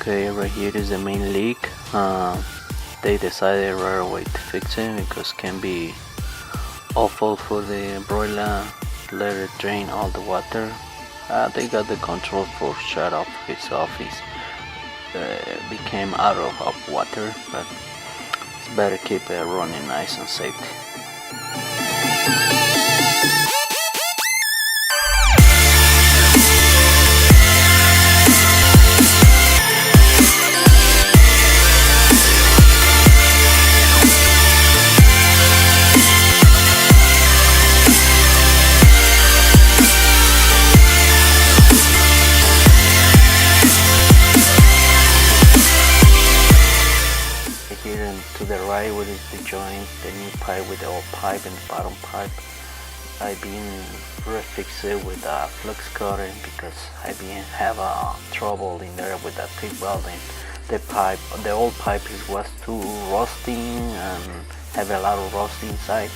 Okay, right here is the main leak. They decided right away to fix it because can be awful for the broiler. Let it drain all the water. They got the control for shut off his office. Became out of water, but it's better keep it running nice and safety. Here and to the right, what is the joint, the new pipe with the old pipe and the bottom pipe. I've been refixed it with a flux cutter because I've been have trouble in there with that TIG welding. The old pipe was too rusty and have a lot of rust inside,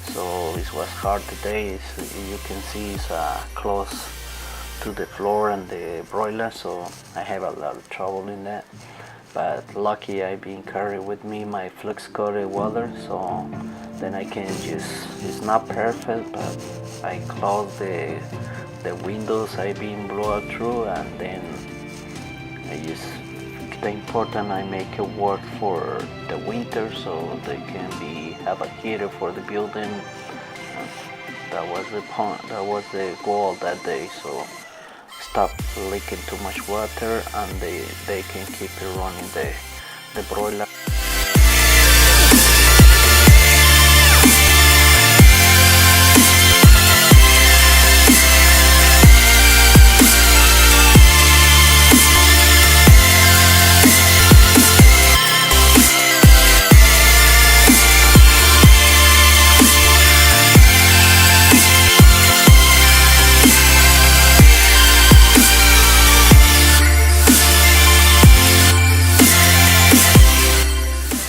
so it was hard today. You can see it's close to the floor and the broiler, so I have a lot of trouble in that. But lucky I've been carrying with me my flux coated welder, so then I can just, it's not perfect, but I close the windows I've been blow out through, and then I just, the important I make it work for the winter so they can be have a heater for the building. That was the point, that was the goal that day, so stop leaking too much water and they can keep it running the broiler.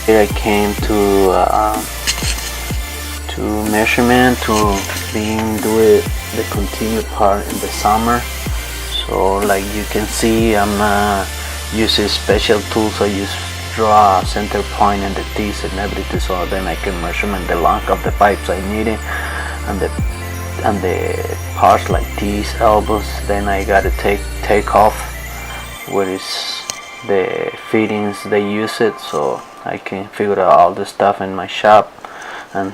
Here I came to measurement to do it the continued part in the summer. So like you can see, I'm not using special tools. I just draw a center point in the teeth and everything, so then I can measurement the length of the pipes I needed and the parts like teeth, elbows. Then I gotta take off what is the fittings they use it, so I can figure out all the stuff in my shop and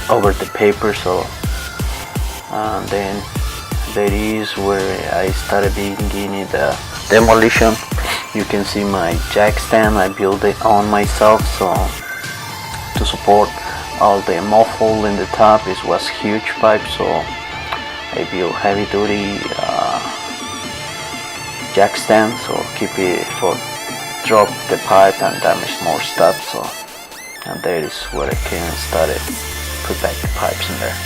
over the paper. So then there is where I started beginning the demolition. You can see my jack stand, I built it on myself, so to support all the muffle in the top. It was huge pipe, so I built heavy duty jack stand, so keep it for drop the pipe and damage more stuff. So and there is where I can start it, put back the pipes in there.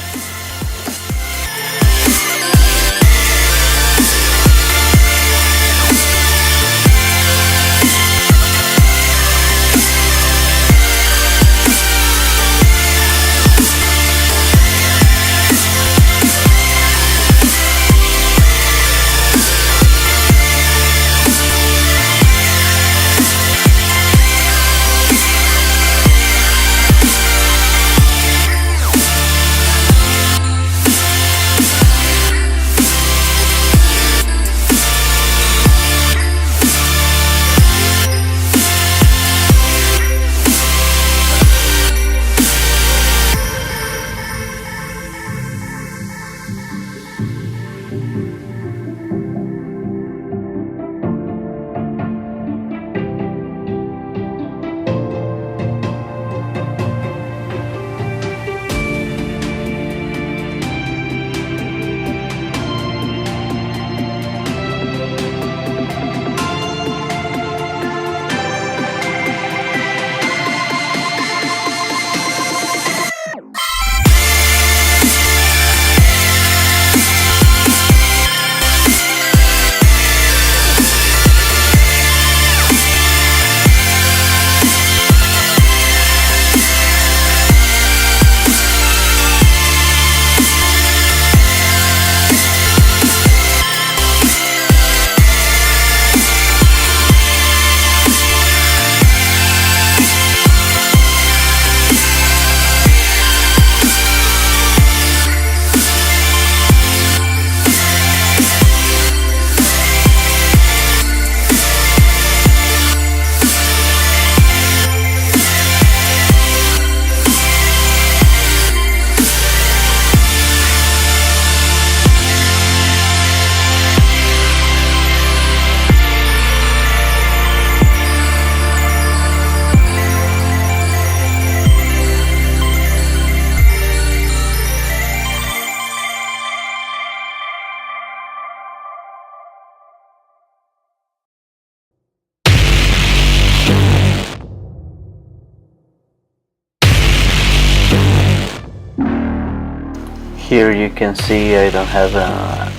Here you can see I don't have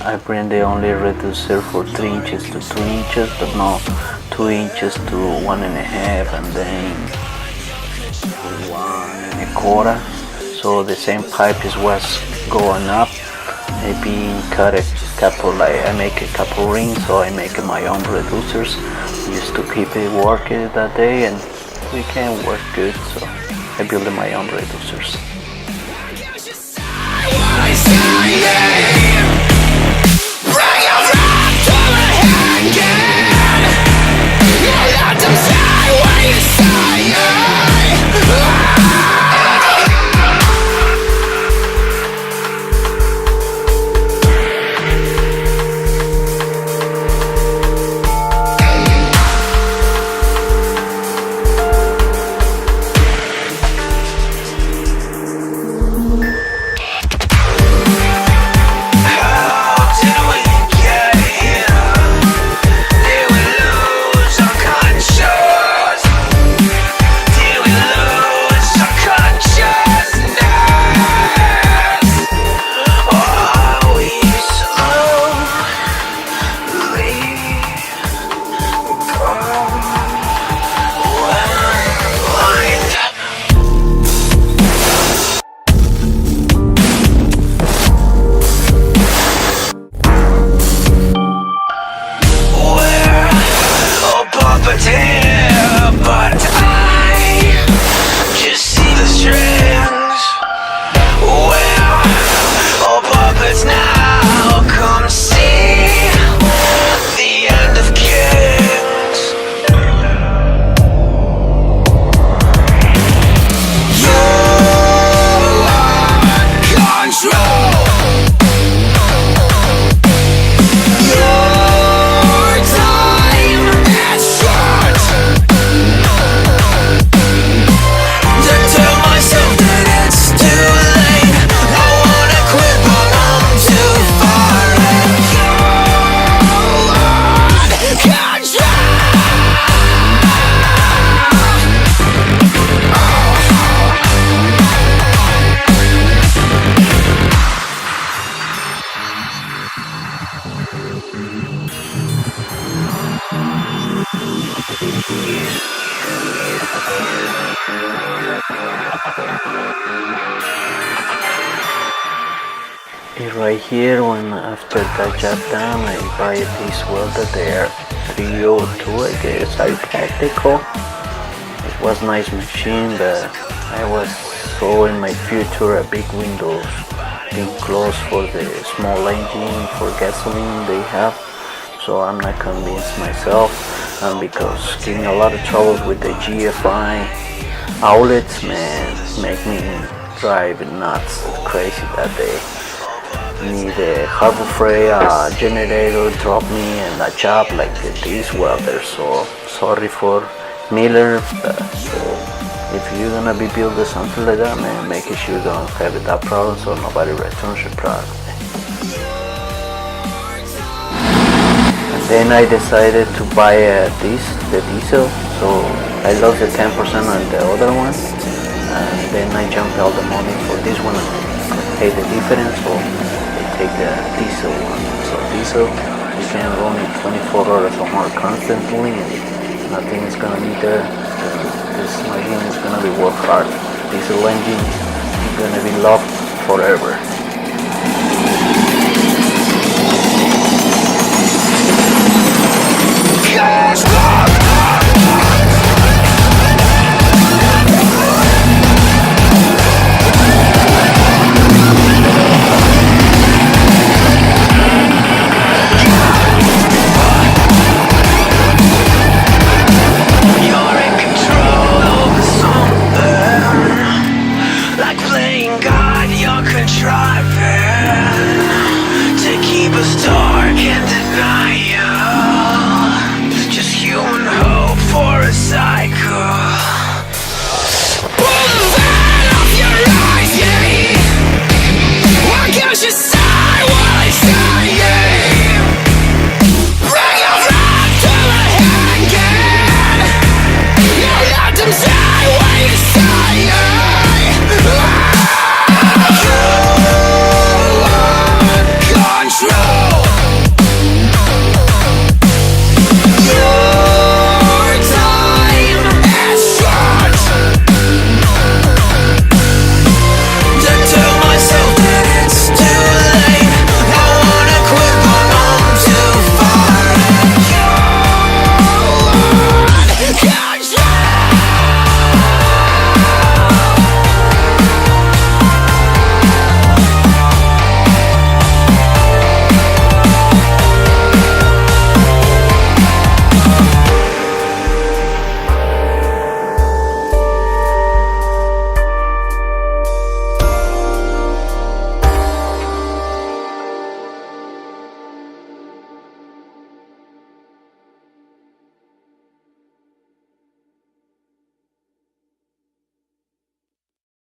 I bring the only reducer for 3 inches to 2 inches, but not 2 inches to 1.5 and then 1.25. So the same pipe is what's going up. Maybe cut a couple, like I make a couple rings, so I make my own reducers just to keep it working that day, and we can work good. So I build my own reducers. Right here, when after that job done, I buy this welder there, 302, I guess, I technical. It was nice machine, but I was so in my future a big windows being closed for the small engine for gasoline they have. So I'm not convinced myself, and because getting a lot of troubles with the GFI outlets, man, make me drive nuts, crazy that day. Need a Harbor Freight generator drop me in a job like this welder. So sorry for Miller, so if you're gonna be building something like that, man, make sure you don't have that problem so nobody returns your product. And then I decided to buy the diesel, so I lost the 10% on the other one, and then I jumped all the money for this one and pay the difference. So take the diesel one. So diesel, you can run it 24 hours or more constantly, and nothing is gonna be there. This machine is gonna be work hard. Diesel engine is gonna be loved forever. Contriving to keep us dark and deny you.